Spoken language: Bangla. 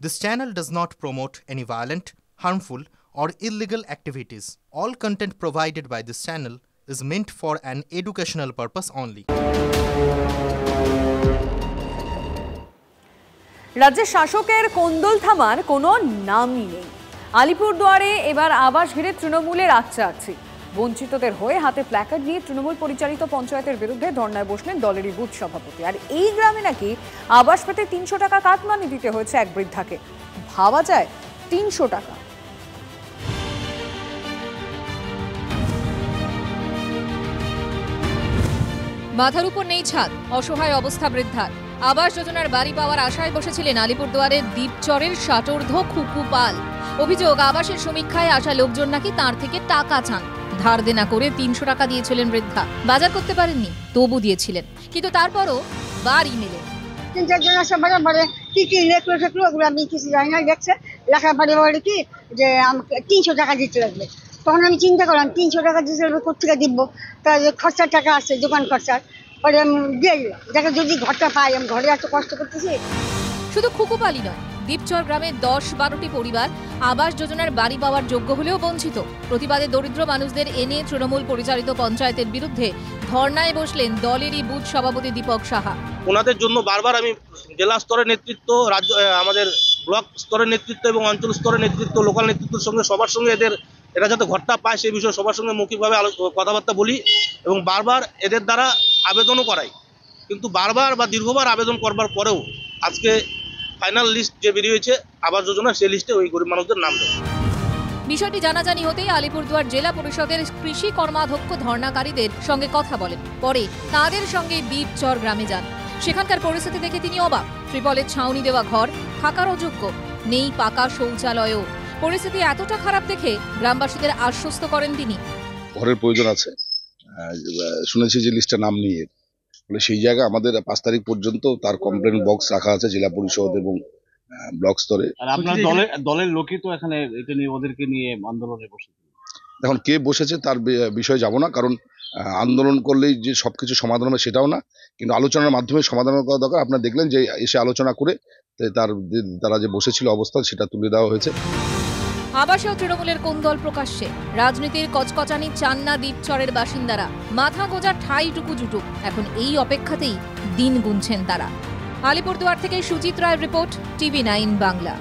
This channel does not promote any violent, harmful, or illegal activities. All content provided by this channel is meant for an educational purpose only. রাজ্যের শাসকের কোন্দল থামার কোনো নামই নেই। আলিপুরদুয়ারে এবার আবাস ঘিরে তৃণমূলের আচ্ছা বঞ্চিতদের হয়ে হাতে প্ল্যাকার্ড নিয়ে তৃণমূল পরিচালিত পঞ্চায়েতের বিরুদ্ধে ধর্নায় বসলেন দলেরই বুথ সভাপতি। আর এই গ্রামে নাকি আবাস পেতে ৩০০ টাকা কাটমানি দিতে হয়েছে এক বৃদ্ধাকে। ভাবা যায়, ৩০০ টাকা। মাথার উপর নেই ছাদ, অসহায় অবস্থা বৃদ্ধার। আবাস যোজনার বাড়ি পাওয়ার আশায় বসেছিলেন আলিপুরদুয়ারের দ্বীপচরের ষাটোর্ধ্ব খুকু পাল। অভিযোগ, আবাসের সমীক্ষায় আসা লোকজন নাকি তার থেকে টাকা চান। ধার দেনা করে ৩০০ টাকা দিয়েছিলেন বৃদ্ধা। বাজার করতে পারেননি, তবু দিয়েছিলেন, কিন্তু তারপরও বাড়ি মেলে। কি লেখলো ওগুলো আমি কিছু জানি না। দেখছে লেখার পরে কি যে আমাকে ৩০০ টাকা দিতে লাগবে। তখন আমি চিন্তা করলাম ৩০০ টাকা দিতে লাগবে, কোথেকে দিব? তাহলে খরচার টাকা আছে, দোকান খরচার। পরে আমি দিয়ে দিলাম, দেখে যদি ঘরটা পাই। আমি ঘরে এত কষ্ট করতেছি। শুধু খুকুপালি নয়, দ্বীপচর গ্রামের ১০-১২টি পরিবার আবাস যোজনার বাড়ি পাওয়ার যোগ্য হলেও বঞ্চিত। প্রতিবাদে দরিদ্র মানুষদের এনে তৃণমূল পরিচালিত পঞ্চায়েতের বিরুদ্ধে ধর্নায় বসলেন দলেরই বুথ সভাপতি দীপক সাহা। ওনাদের জন্য বারবার আমি জেলা স্তরের নেতৃত্ব, রাজ্য, আমাদের ব্লক স্তরের নেতৃত্ব এবং অঞ্চল স্তরের নেতৃত্ব, লোকাল নেতৃত্বের সঙ্গে সবার সঙ্গে এরা যাতে ঘরটা পায় সেই বিষয়ে সবার সঙ্গে মৌখিকভাবে কথাবার্তা বলি এবং বারবার এদের দ্বারা আবেদনও করাই। কিন্তু বারবার বা দীর্ঘবার আবেদন করবার পরেও আজকে ফাইনাল লিস্ট যে বেরিয়েছে আবাস যোজনা, সেই লিস্টে ওই গরিব মানুষদের নাম দেয়। বিষয়টি জানাজানি হতেই আলিপুরদুয়ার জেলা পরিষদের কৃষি কর্মাধ্যক্ষ ধর্নাকারীদের সঙ্গে কথা বলেন। পরে তাদের সঙ্গে দ্বীপচর গ্রামে যান। সেখানকার পরিস্থিতি দেখে তিনি অবাক। ত্রিপলের ছাউনি দেওয়া ঘর, থাকার অযোগ্য, নেই পাকা শৌচালয়ও। পরিস্থিতি এতটা খারাপ দেখে গ্রামবাসীদের আশ্বস্ত করেন তিনি। ঘরের প্রয়োজন আছে, শুনেছি যে লিস্টে নাম নিয়ে বলে সেই জায়গায় আমাদের ৫ তারিখ পর্যন্ত তার কমপ্লেন বক্স রাখা আছে জেলা পরিষদ এবং ব্লক স্তরে। আর আপনার দলের লোকই তো এখানে এটা নিয়ে ওদেরকে নিয়ে আন্দোলনে বসেছে। এখন কে বসেছে তার বিষয়ে যাব না, কারণ আন্দোলন করলেই যে সবকিছু সমাধান হবে সেটাও না, কিন্তু আলোচনার মাধ্যমে সমাধান করা দরকার। আপনারা দেখলেন যে এসে আলোচনা করে তারা যে বসেছিল অবস্থা সেটা তুলে দেওয়া হয়েছে। আবাসেও তৃণমূলের কোন্দল প্রকাশ্যে। রাজনীতির কচকচানি চান না দ্বীপচরের বাসিন্দারা। মাথা গোজার ঠাঁইটুকু জুটুক, এখন এই অপেক্ষাতেই দিন গুনছেন তারা। আলিপুরদুয়ার থেকে সুজিত রায়ের রিপোর্ট, TV9 বাংলা।